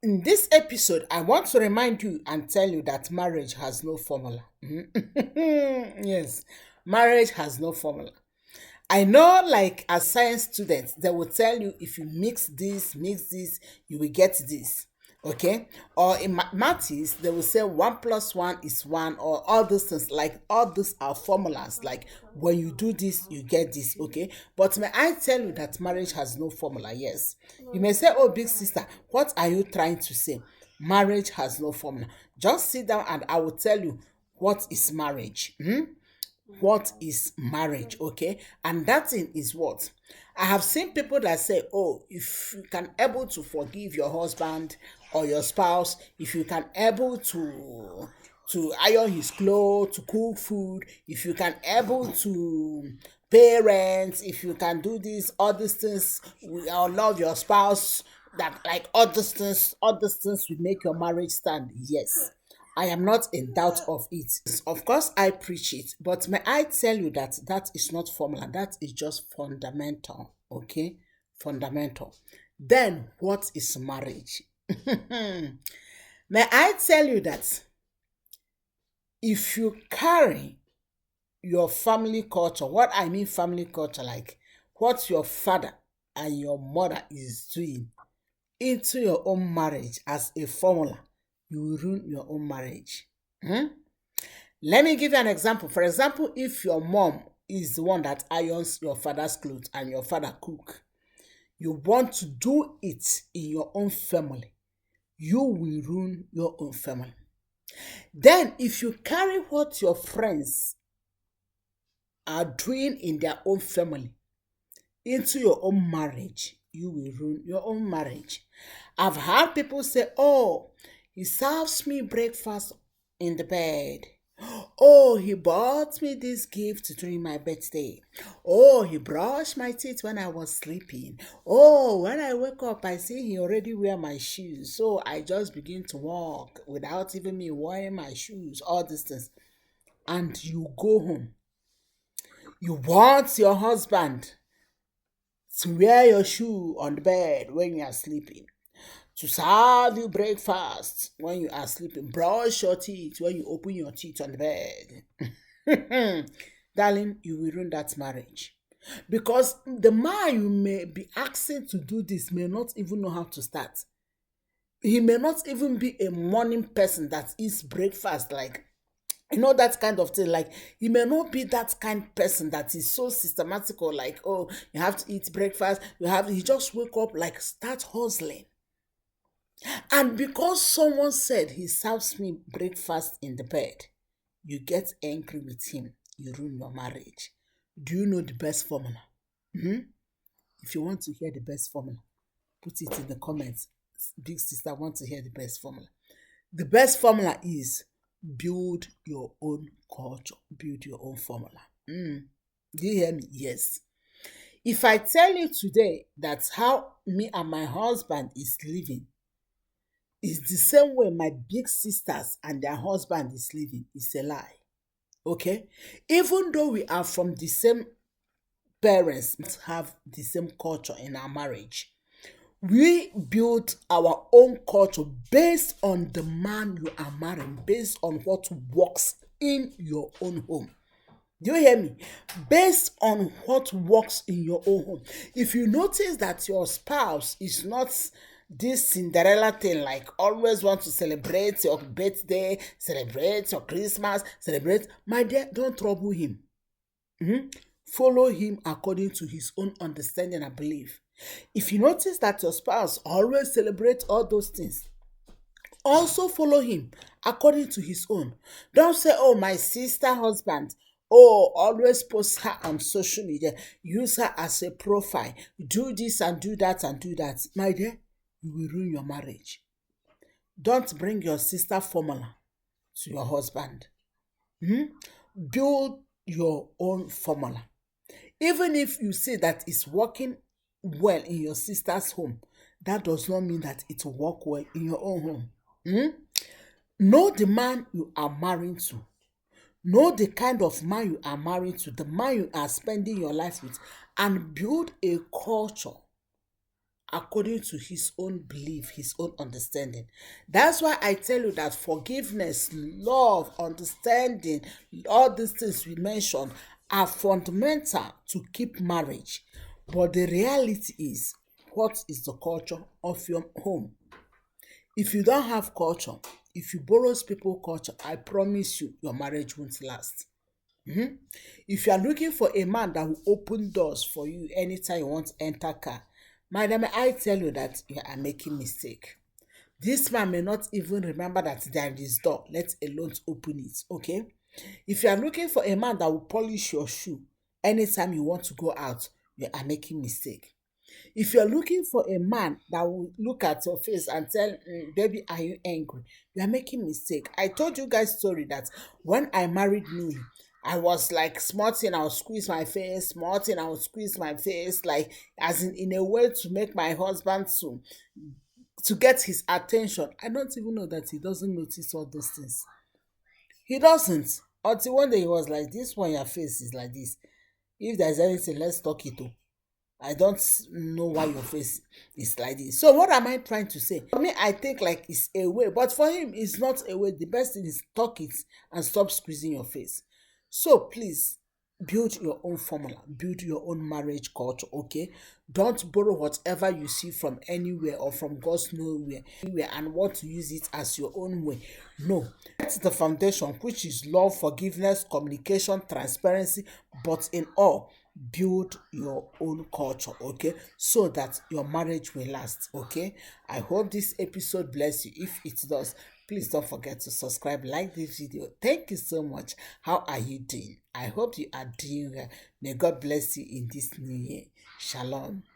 In this episode, I want to remind you and tell you that marriage has no formula. Yes, marriage has no formula. I know, like as science students, they will tell you if you mix this, you will get this. Okay? Or in mathematics, they will say one plus one is one, or all those things. Like all those are formulas. Like when you do this, you get this. Okay? But may I tell you that marriage has no formula? Yes. You may say, oh, big sister, what are you trying to say? Marriage has no formula. Just sit down and I will tell you what is marriage. What is marriage, okay? And that thing is what I have seen people that say, oh, if you can able to forgive your husband or your spouse, if you can able to iron his clothes, to cook food, if you can able to pay rent, if you can do this, all these things, or love your spouse, that like all these things will make your marriage stand. Yes, I am not in doubt of it. Of course, I preach it, but may I tell you that that is not formula, that is just fundamental, okay? Fundamental. Then, what is marriage? May I tell you that if you carry your family culture, what I mean family culture, like what your father and your mother is doing into your own marriage as a formula, you will ruin your own marriage. Hmm? Let me give you an example. For example, if your mom is the one that irons your father's clothes and your father cook, you want to do it in your own family, you will ruin your own family. Then, if you carry what your friends are doing in their own family into your own marriage, you will ruin your own marriage. I've heard people say, oh, he serves me breakfast in the bed. Oh, he bought me this gift during my birthday. Oh, he brushed my teeth when I was sleeping. Oh, when I wake up, I see he already wear my shoes. So I just begin to walk without even me wearing my shoes, all these things. And you go home. You want your husband to wear your shoe on the bed when you are sleeping, to serve you breakfast when you are sleeping, brush your teeth when you open your teeth on the bed. Darling, you will ruin that marriage. Because the man you may be asking to do this may not even know how to start. He may not even be a morning person that eats breakfast, like that kind of thing. Like he may not be that kind person that is so systematic, or like, oh, you have to eat breakfast, he just wake up, like start hustling. And because someone said he serves me breakfast in the bed, you get angry with him, you ruin your marriage. Do you know the best formula? Hmm? If you want to hear the best formula, put it in the comments. Big sister, want to hear the best formula. The best formula is build your own culture, build your own formula. Do you hear me? Yes. If I tell you today that's how me and my husband is living, is the same way my big sisters and their husband is living, it's a lie. Okay? Even though we are from the same parents, we have the same culture in our marriage. We build our own culture based on the man you are marrying, based on what works in your own home. Do you hear me? Based on what works in your own home. If you notice that your spouse is not this Cinderella thing, like always want to celebrate your birthday, celebrate your Christmas, celebrate, my dear, don't trouble him. Follow him according to his own understanding and belief. If you notice that your spouse always celebrates all those things, also follow him according to his own. Don't say, oh, my sister husband, oh, always post her on social media, use her as a profile, do this and do that and do that. My dear, you will ruin your marriage. Don't bring your sister formula to your husband. Build your own formula. Even if you see that it's working well in your sister's home, that does not mean that it will work well in your own home. Know the man you are marrying to. Know the kind of man you are married to, the man you are spending your life with, and build a culture according to his own belief, his own understanding. That's why I tell you that forgiveness, love, understanding, all these things we mentioned are fundamental to keep marriage. But the reality is, what is the culture of your home? If you don't have culture, if you borrow people culture, I promise you, your marriage won't last. If you are looking for a man that will open doors for you anytime you want to enter car, madam, I tell you that you are making mistake. This man may not even remember that there is door, let alone to open it. Okay. If you are looking for a man that will polish your shoe anytime you want to go out, you are making mistake. If you're looking for a man that will look at your face and tell, baby, are you angry? You are making mistake. I told you guys story that when I married me, I was like small thing, I would squeeze my face, small thing, I would squeeze my face, like as in a way to make my husband to get his attention. I don't even know that he doesn't notice all those things. He doesn't. Until one day he was like, this one, your face is like this. If there's anything, let's talk it. I don't know why your face is like this. So what am I trying to say? For me, I think like it's a way, but for him, it's not a way. The best thing is talk it and stop squeezing your face. So please build your own formula, build your own marriage culture, okay? Don't borrow whatever you see from anywhere or from God's nowhere and want to use it as your own way. No, that's the foundation, which is love, forgiveness, communication, transparency, but in all, build your own culture, okay, so that your marriage will last. Okay, I hope this episode bless you. If it does, please don't forget to subscribe, like this video. Thank you so much. How are you doing? I hope you are doing well. May God bless you in this new year. Shalom.